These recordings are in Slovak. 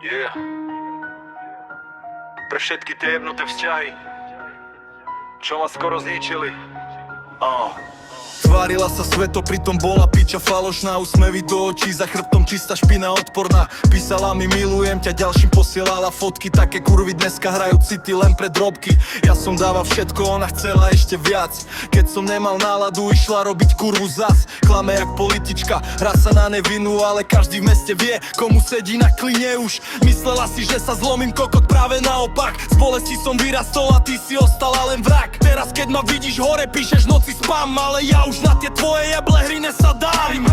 Yeah. Pre všetky tie jebnuté vzťahy, čo ma skoro zničili. Tvárila sa sveto, pritom bola piča falošná. Úsmevy do očí, za chrbtom čistá špina odporná. Písala mi milujem ťa, ďalším posielala fotky. Také kurvy dneska hrajú city len pre drobky. Ja som dával všetko, ona chcela ešte viac. Keď som nemal náladu, išla robiť kurvu zas. Klame jak politička, hrá sa na nevinu, ale každý v meste vie, komu sedí na kline už. Myslela si, že sa zlomím, kokot, práve naopak. Z bolesti som vyrastol a ty si ostala len vrak. Teraz keď ma vidíš hore, píšeš noci spam, ale ja už na tie tvoje jeble hry nesadám.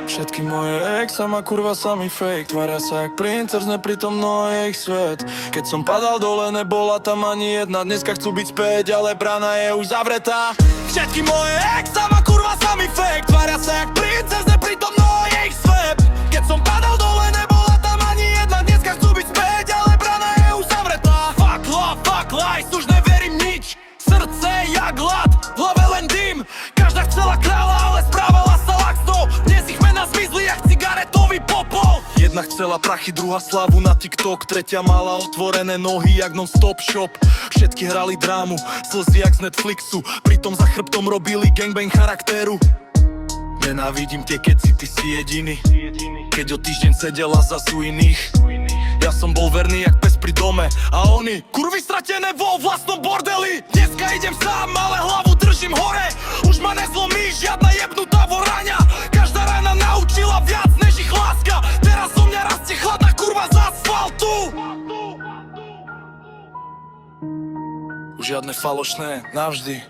Všetky moje ex a ma kurva sami fake. Tvária sa jak princer, neprítomno je ich svet. Keď som padal dole, nebola tam ani jedna. Dneska chcú byť späť, ale brána je už zavretá. Všetky moje ex a ma kurva sami fake. Tvária sa jak princer, neprítomno je ich svet. Keď som padal dole, nebola tam ani jedna. Dneska chcú byť späť, ale brána je už zavretá. Fuck love, fuck lies, už neverím nič. Srdce jak hlad, v hlave len dym. Každá chcela kráľa, ale správala sa laxnou. Dnes ich mená zmizli jak cigaretový popol. Jedna chcela prachy, druhá slavu na TikTok. Tretia mala otvorené nohy jak non-stop shop. Všetky hrali drámu, slzy jak z Netflixu. Pritom za chrbtom robili gangbang charakteru. Nenávidím tie keci, ty si jediný. Keď o týždeň sedela zas u iných. Ja som bol verný jak pes pri dome. A oni, kurvy stratené vo vlastnom bordeli. Dneska idem sám, ale hlavu držím hore. Už ma nezlomí žiadna jebnutá voráňa. Každá rána naučila viac než ich láska. Teraz zo mňa rastie chladná kurva z asfaltu. Už žiadne falošné, navždy.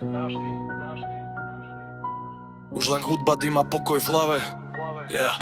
Už len hudba, dym a pokoj v hlave. Yeah.